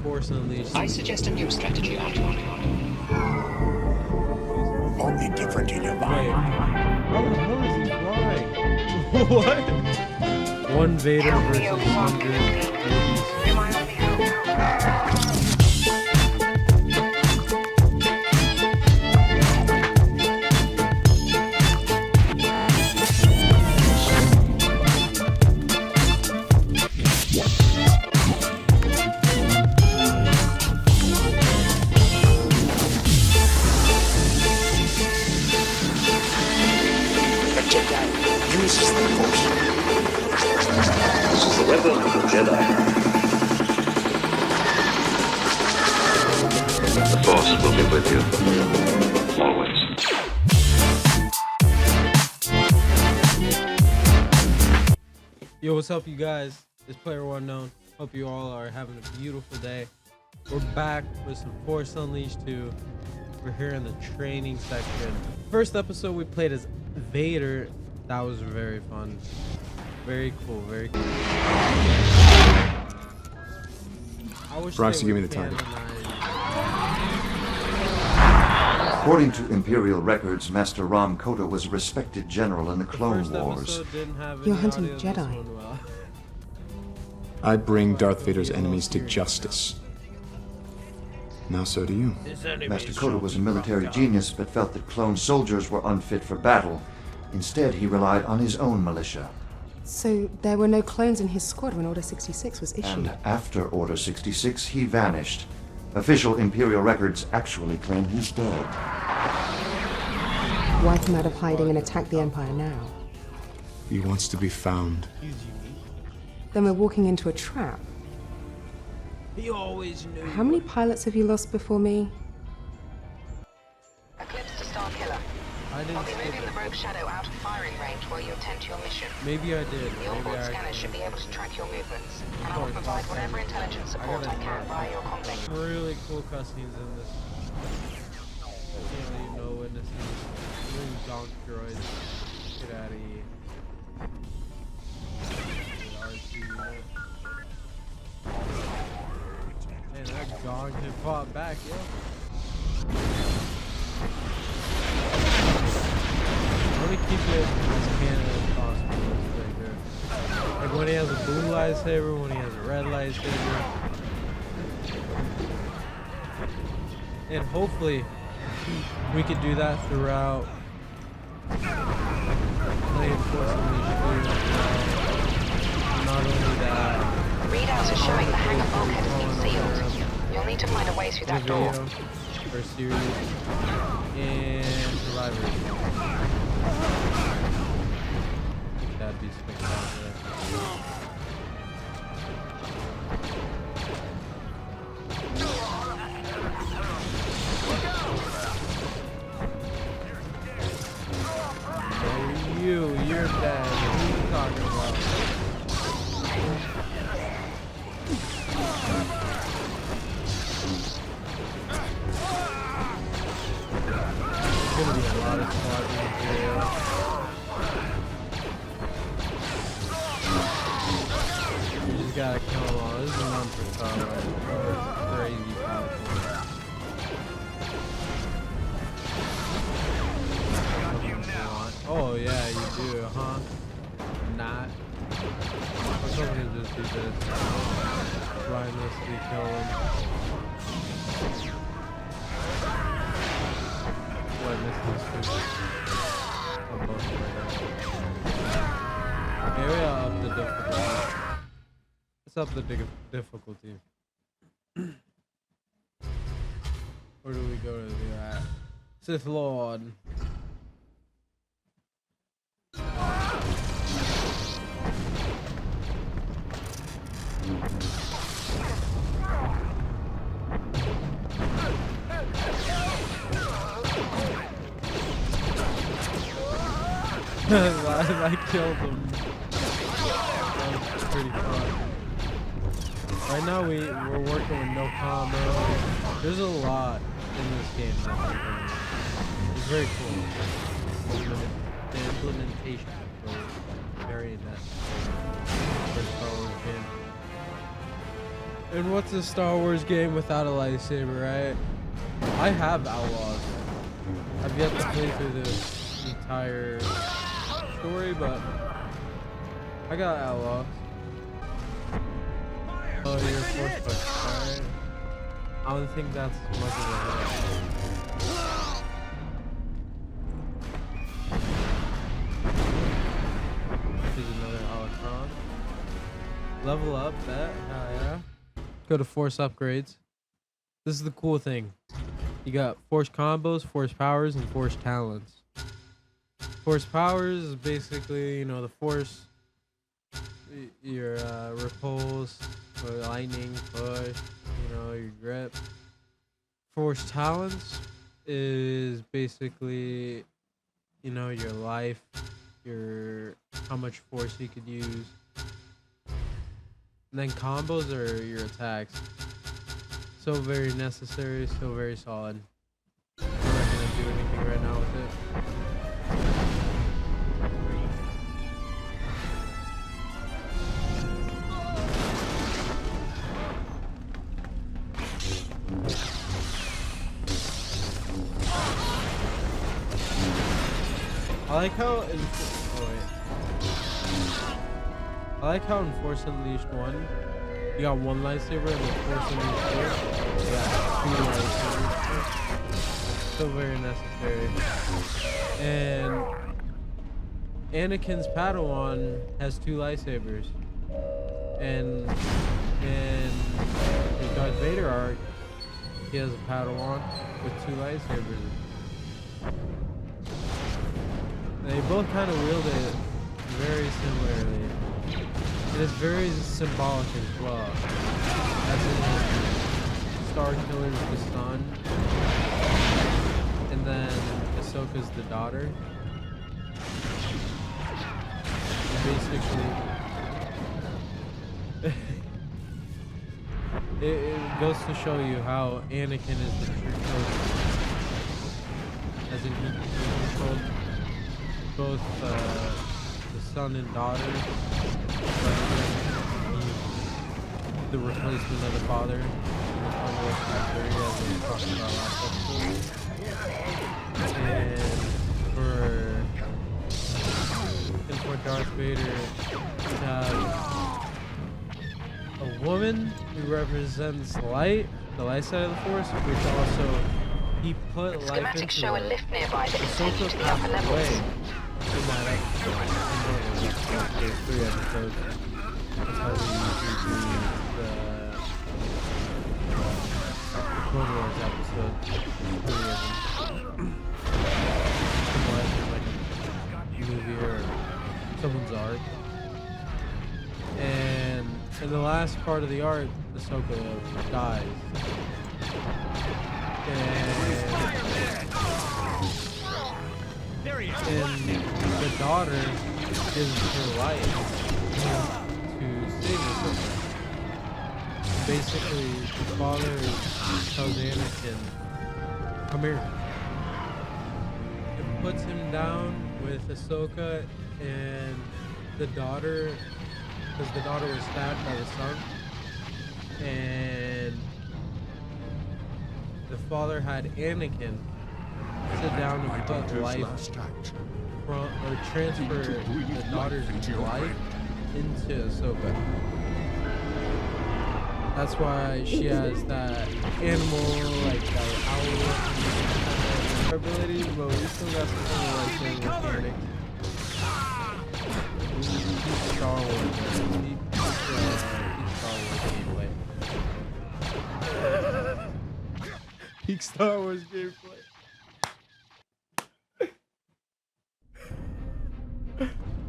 Force Unleashed. I suggest a new strategy, Archon. Only different in your Wait, mind. how the hell is he flying? What? One Vader versus 100 Wookiees. The Jedi uses the Force. This is the weapon of the Jedi. The Force will be with you. Always. Yo, what's up, you guys? It's Player Unknown. Hope you all are having a beautiful day. We're back with some Force Unleashed 2. We're here in the training section. First episode we played as Vader. That was very fun. Very cool, very cool. Bronx, give me the target. According to Imperial records, Master Kota was a respected general in the Clone Wars. You're hunting Jedi. I bring Darth Vader's enemies to justice. Now so do you. Master Kota was a military genius, but felt that clone soldiers were unfit for battle. Instead, he relied on his own militia. So there were no clones in his squad when Order 66 was issued. And after Order 66, he vanished. Official Imperial records actually claim he's dead. Why come out of hiding and attack the Empire now? He wants to be found. Then we're walking into a trap. He always knew. How many pilots have you lost before me? Eclipse to Starkiller. I I'll didn't be skip moving it. the rogue shadow out of firing range while you attend to your mission. Maybe I did. The Maybe onboard I scanner should be able to track your movements, and I will Sorry, provide Bob. whatever intelligence support I can via your comlink. Really cool cutscenes in this. I can't leave no witnesses. Really donk droids. Get out of here. Man, that gong can fought back, yo. Let me keep it as canon as possible. Right here. Like when he has a blue lightsaber, when he has a red lightsaber. And hopefully we could do that throughout playing Force Unleashed 2. Not only that, Readouts are showing the hangar bulkhead has been sealed. You'll need to find a way through the that door. video or series and Survivor. That'd be spectacular. You're bad. What are you talking about? There's gonna be a lot of squadrons here. You just gotta kill them all. This is an unfortunate crazy powerful. Oh yeah, you do, huh? Not. I was hoping to just do this. Mindlessly kill him. Oh, I missed this too. I'm both right now. Maybe I'll up the difficulty. Let's up the difficulty. Where do we go to do that? Sith Lord. I killed him. That was pretty fun. Right now we're working with no combo. There's a lot in this game that it's very cool. The implementation is very inept for a Star Wars game. And what's a Star Wars game without a lightsaber, right? I have Outlaws. I've yet to play through the entire story, but I got Outlaws. Oh, you're force push, alright. I don't think that's much of a hit. Here's another Holocron. Level up, bet. Hell yeah. Go to force upgrades. This is the cool thing. You got force combos, force powers, and force talents. Force powers is basically, you know, the force, your repulse, or lightning, push, you know, your grip. Force talents is basically, you know, your life, your how much force you could use. And then combos are your attacks. So very necessary, so very solid. I'm not gonna do anything right now with it. I like how I like how in Force Unleashed 1, you got one lightsaber, and in Force Unleashed 2, you got two lightsabers. So very necessary. And Anakin's Padawan has two lightsabers. And in the Darth Vader arc, he has a Padawan with two lightsabers. They both kind of wield it very similarly. It is very symbolic as well. As in Starkiller's the son, and then Ahsoka's the daughter. And basically, it goes to show you how Anakin is the true chosen. As in he controlled both the son and daughter, but he's the replacement of the father in the Clone Wars factory, as we talked about last episode. And for Darth Vader to have a woman who represents light, the light side of the Force, which also he put life Schematics into show a her. lift nearby that can take you Ahsoka to the upper passed away levels. in that episode. There's 3 episodes. That's how we usually do the Clone Wars episode. 3 of them. Like a movie or someone's arc. And in the last part of the arc, Ahsoka dies. And the daughter gives her life to save Ahsoka. Basically, the father tells Anakin, "Come here," and puts him down with Ahsoka and the daughter, because the daughter was stabbed by the son, and the father had Anakin sit down and put life from, or transfer the daughter's life into Ahsoka. That's why she has that animal, like that owl abilities, but we still got some kind of lightsaber mechanics. Peak Star Wars, peak Star Wars gameplay. Peak Star Wars gameplay.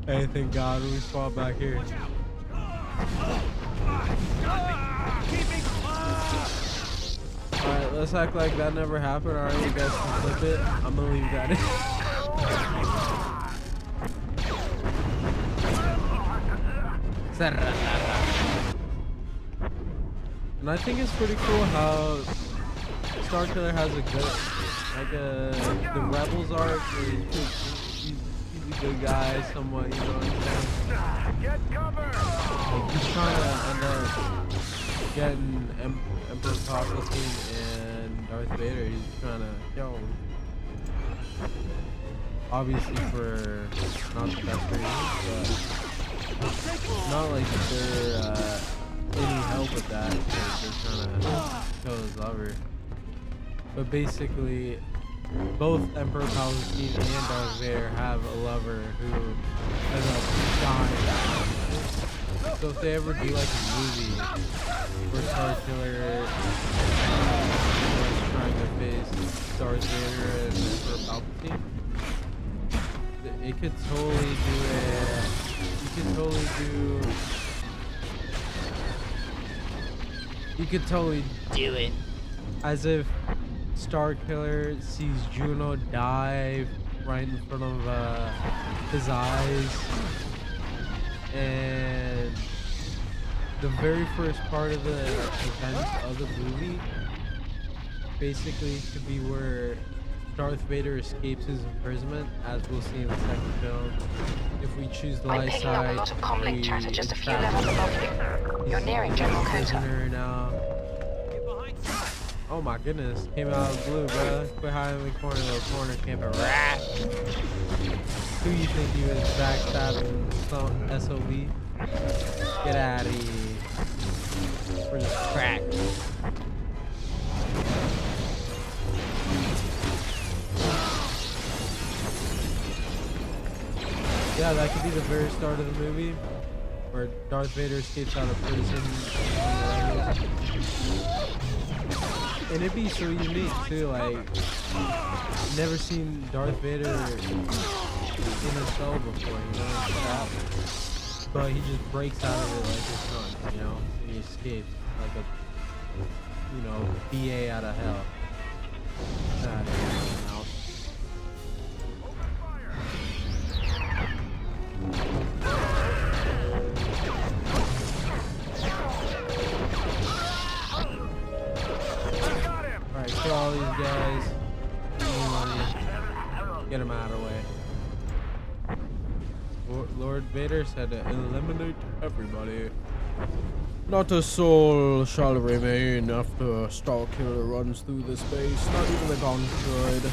Hey, thank God we spawned back here. Alright, let's act like that never happened. Alright, you guys can clip it. I'm gonna leave that in. And I think it's pretty cool how Starkiller has a good, like the Rebels arc. He's good guy, somewhat, you know what I'm saying? Get cover! Like, he's trying to end up getting Emperor Palpatine and Darth Vader. He's trying to kill him. Obviously for not the best reasons, but not like they're any help with that because they're trying to kill his lover. But basically, both Emperor Palpatine and Darth Vader have a lover who ends up dying. So if they ever do like a movie where Starkiller is trying to face Darth Vader and Emperor Palpatine, it could totally do it. You could totally do. You could totally do it as if Starkiller sees Juno die right in front of his eyes, and the very first part of the events of the movie basically could be where Darth Vader escapes his imprisonment, as we'll see in the second film. If we choose the I'm light picking up a side, lot of comlink chatter just a few entrap levels above you. You're nearing General Kota. prisoner now. Oh my goodness, came out of the blue, bro. Quit hiding in the corner, little corner camping rat. Who you think he was backstabbing some SOB? Get out of here. We're just cracked. Yeah, that could be the very start of the movie, where Darth Vader escapes out of prison. And it'd be so unique too, like, never seen Darth Vader in a cell before, you know, like that. But he just breaks out of it like his son, you know, and he escapes like a, you know, BA out of hell. Out of here, now. Alright, kill all these guys. Get them out of the way. Lord Vader said to eliminate everybody. Not a soul shall remain after Starkiller runs through the space. Not even the gong should.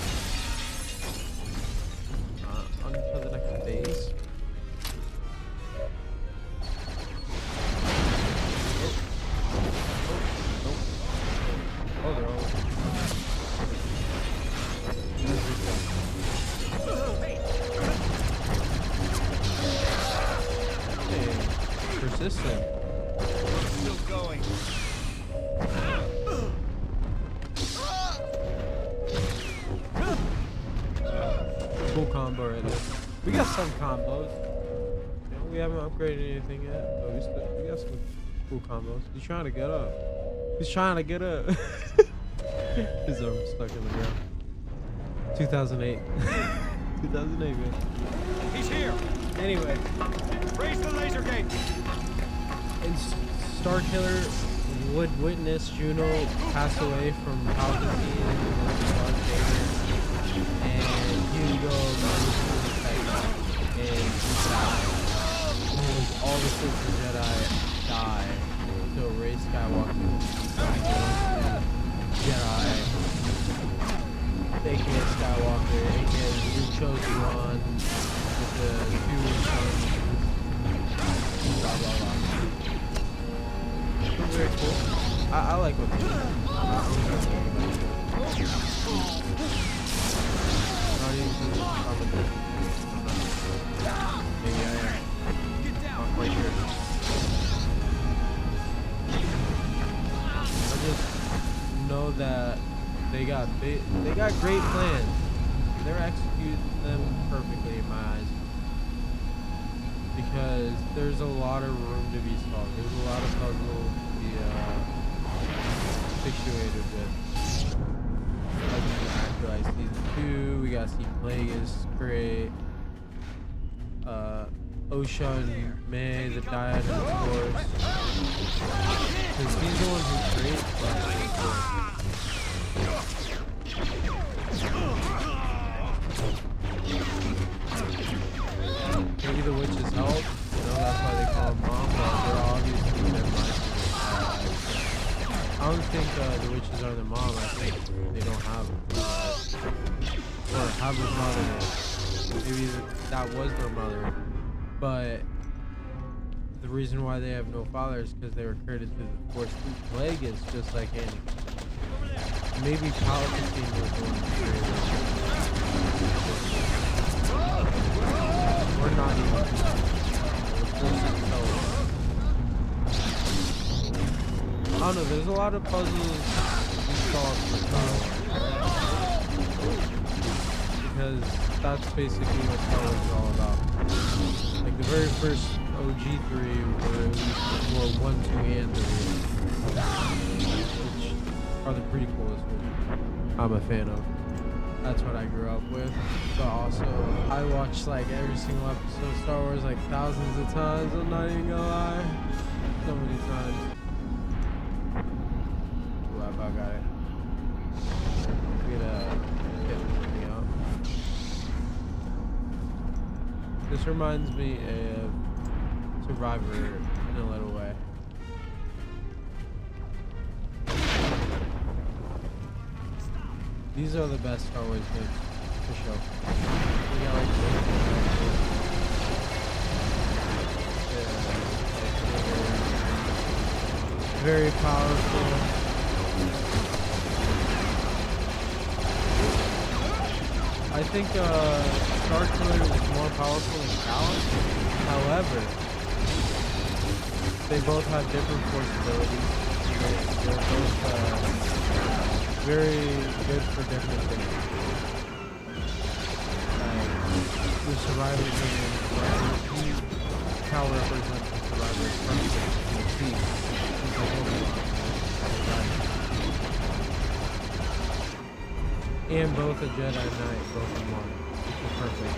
On to the next base. Oh, they're all. Hey, persistent. Still going. Cool combo right there. We got some combos. You know, we haven't upgraded anything yet, but we got some cool combos. He's trying to get up. He's trying to get up. His arm's stuck in the ground. 2008. 2008, man. He's here. Anyway. Raise the laser gate. And Starkiller would witness Juno pass away from Palpatine and Darth Vader, and he would go and die. And all the six Jedi die until Rey Skywalker, Jedi, aka Skywalker, aka your chosen one, with the two sons, blah blah blah. Very cool. I like what they do. Not even maybe I am. Not quite sure. I just know that they got great plans. They're executing them perfectly in my eyes. Because there's a lot of room to be solved. There's a lot of puzzles to be situated with. Like in Afterlife Season 2, we got to see Plagueis, great. Osha and May, the Dyad, of course. Because he's the one who creates Plagueis. help. You know, that's why they call them mom, but they're obviously their mind. I don't think the witches are their mom. I think they don't have or have a mother. Maybe that was their mother, but the reason why they have no father is because they were created through the Force plague is just like Anakin. Maybe Palpatine was the one who created them. Or not even. The Force itself. I don't know, there's a lot of puzzles to solve for Star Wars. Because that's basically what Star Wars is all about. Like the very first OG3 were 1, 2, and 3. Which are the prequels, which I'm a fan of. That's what I grew up with. But also, I watched like every single episode of Star Wars like thousands of times, I'm not even gonna lie. So many times. I got it. Get everything out. This reminds me of Survivor in a little way. These are the best Star Wars games for sure. We got like very powerful. I think Starkiller is more powerful than Balance. However, they both have different force abilities. They're both very good for different things. The Survivor game, Cal represents the Survivor's perfect team. He's a whole and both a Jedi Knight, both in one, which is perfect.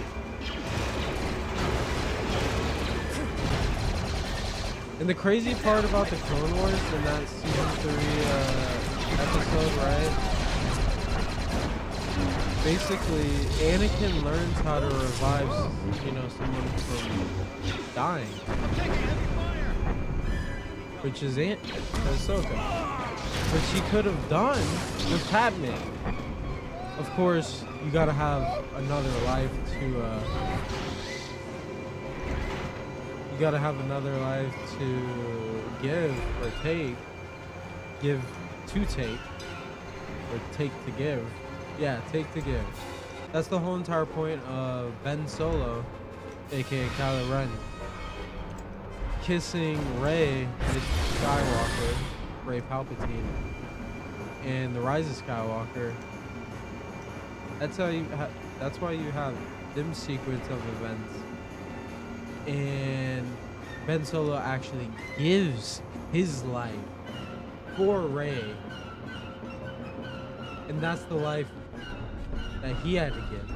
And the crazy part about the Clone Wars in that season 3 episode, right? Basically, Anakin learns how to revive, someone from dying, which is Ahsoka, which he could have done with Padme. Of course, you gotta have another life to give or take. Give to take. Or take to give. Yeah, take to give. That's the whole entire point of Ben Solo, aka Kylo Ren, kissing Rey Skywalker, Rey Palpatine, and the Rise of Skywalker. That's why you have them sequence of events. And Ben Solo actually gives his life for Rey. And that's the life that he had to give.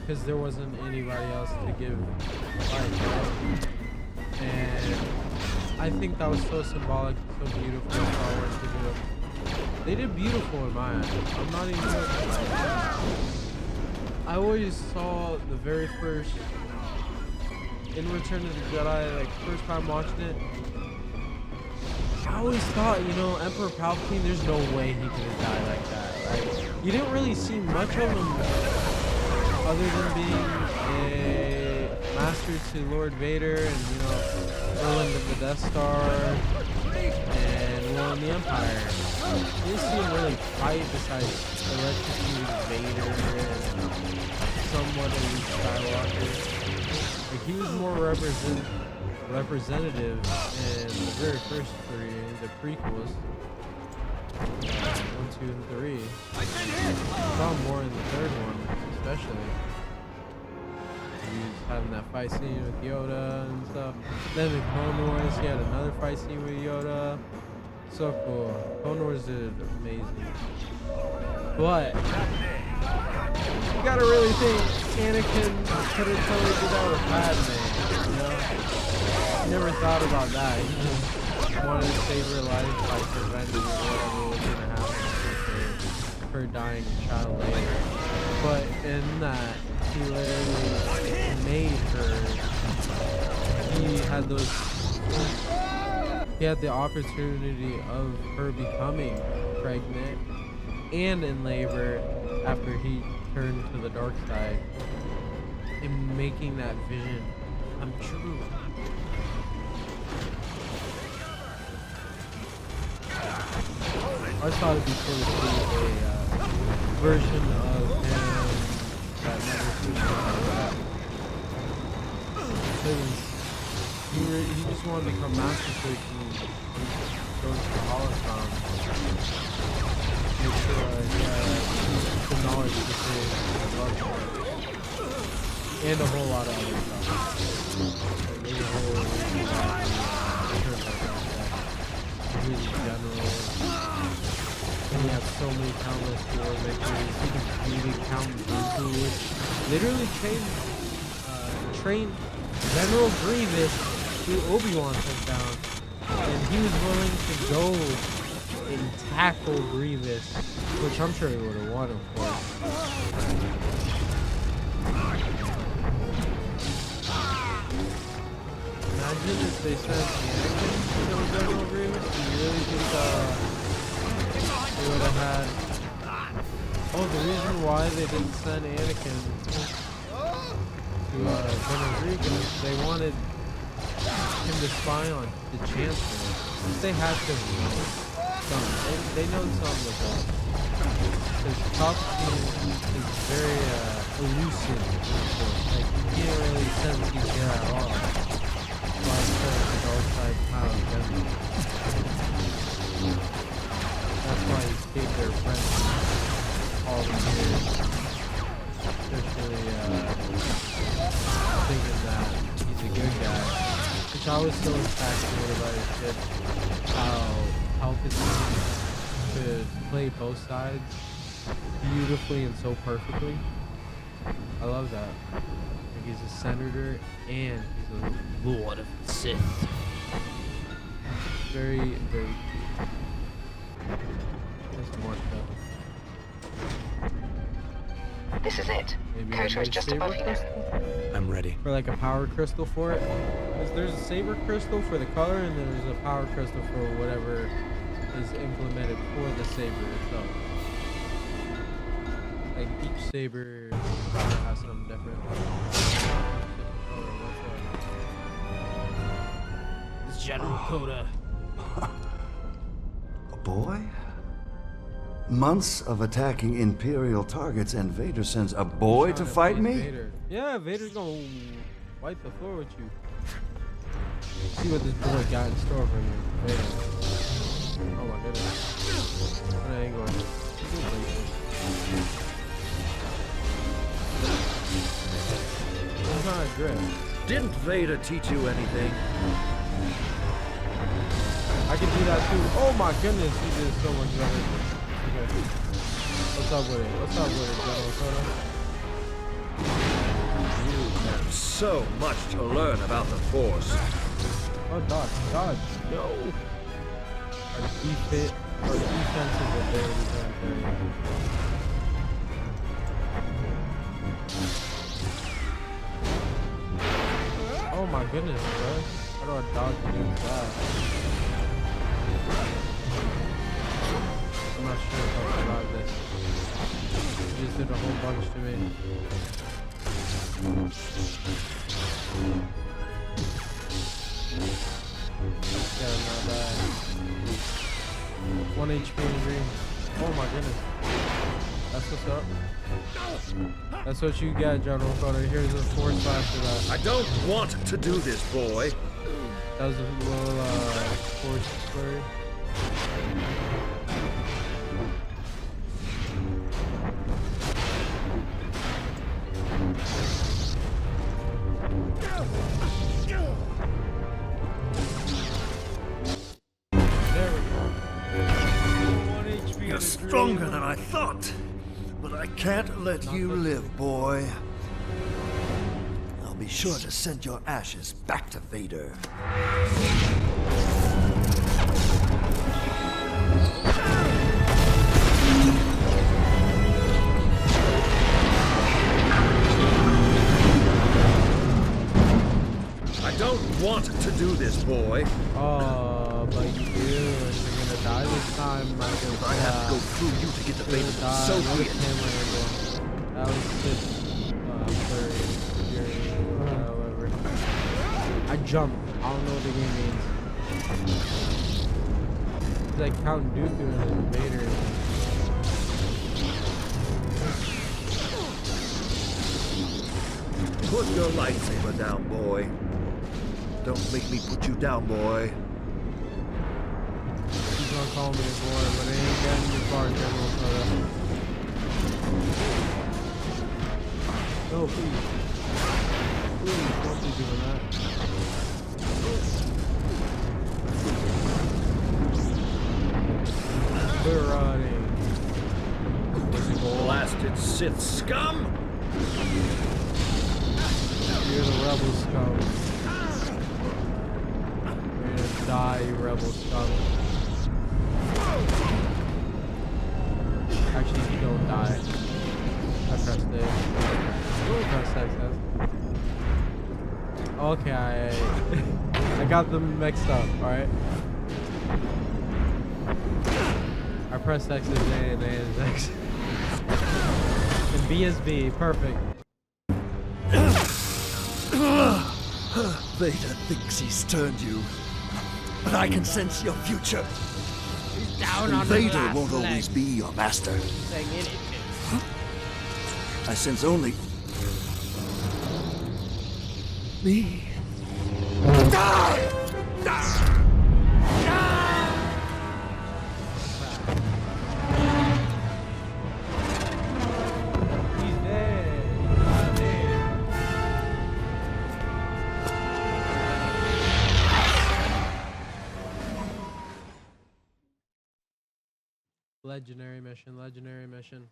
Because there wasn't anybody else to give life, right? And I think that was so symbolic, so beautiful. Star Wars to do. They did beautiful in my eyes. I'm not even joking. I always saw the very first in Return of the Jedi, like first time watching it. I always thought, Emperor Palpatine, there's no way he could have died like that. Right? You didn't really see much of him other than being a master to Lord Vader and, ruling the Death Star and ruling the Empire. You didn't see him really fight besides electrocuting Vader and somewhat of Luke Skywalker. Like, he was more representative in the very first 3, the prequels. 1, 2, and 3. I saw him more in the third one, especially. He was having that fight scene with Yoda and stuff. Then in Clone Wars, he had another fight scene with Yoda. So cool. Clone Wars did amazing. But you gotta really think Anakin could have totally did that with Padme, He never thought about that. He just wanted to save her life by preventing whatever was gonna happen with her dying a child later. But in that, he literally made her had those. He had the opportunity of her becoming pregnant and in labor after he turned to the dark side, and making that vision come true. I thought it'd be cool to see a version of him that never switched like that. He just wanted to become Master Chief and go into the Holocron. Make sure he had the knowledge to save the love for it. And a whole lot of other stuff. Like, there's a whole reason why he turned out like that. Really general. And he had so many countless war victories. He defeated Count Dooku, which literally trained General Grievous, who Obi-Wan took down. And he was willing to go and tackle Grievous, which I'm sure he would have won, of course. Imagine if they sent Anakin to kill General Grievous. Do you really think they would have had... Oh, the reason why they didn't send Anakin to General Grievous, they wanted him to spy on the Chancellor. They had to know something. They know something was up. Because Palpatine is very elusive. Like, he can't really sense he's there at all. So I said the dark side power general. That's why he stayed their friends all the years. Especially thinking that he's a good guy. Which I was so fascinated by his shit. How Palpatine could play both sides beautifully and so perfectly. I love that. Like, he's a senator and he's a Lord of the Sith. Very, very cool. There's more stuff. This is it. Maybe Kota is just saber above you now. crystal? I'm ready. For like a power crystal for it. 'Cause there's a saber crystal for the color, and there's a power crystal for whatever is implemented for the saber itself. Like each saber has something different. It's General Kota. A boy? Months of attacking Imperial targets, and Vader sends a boy to fight me? Vader. Yeah, Vader's gonna wipe the floor with you. See what this boy got in store for you. Vader. Oh my goodness. I ain't going. I'm trying to drift. Didn't Vader teach you anything? I can do that too. Oh my goodness, he did so much better. Okay. What's up with it? What's up with it, General Kota? You have so much to learn about the Force. Oh, dodge, no. Our defensive abilities aren't very good. Oh my goodness, bro. How do I dodge against that? I'm not sure if I'll survive this. He just did a whole bunch to me. Yeah, not bad. 1 HP in green. Oh my goodness. That's what's up. That's what you get, General Kota. Here's a force flash for that. I don't want to do this, boy. That was a little force flurry. There we go. 1 HP. You're stronger than I thought, but I can't let you live, boy. I'll be sure to send your ashes back to Vader. I don't want to do this, boy. Oh, but you do, and you're gonna die this time, my good. I have to go through you to get the You're Vader gonna die. What a Soviet. camera angle. That was just blurry. Whatever. I jumped. I don't know what the game means. It's like Count Dooku and Vader. Put your lightsaber down, boy. Don't make me put you down, boy. He's gonna call me a boy, but it ain't getting you far, General Kota. No, please. Please, don't be doing that. We're running. Blasted Sith scum! You're the rebel scum. You're gonna die, you rebel scum. Actually, you don't die. I pressed it. Press X. Okay, I got them mixed up, alright? I pressed X is A and A is X. And B is B, perfect. Vader thinks he's turned you, but I can sense your future. Down And Vader won't always be your master. I sense only me. He's dead. Legendary mission, legendary mission.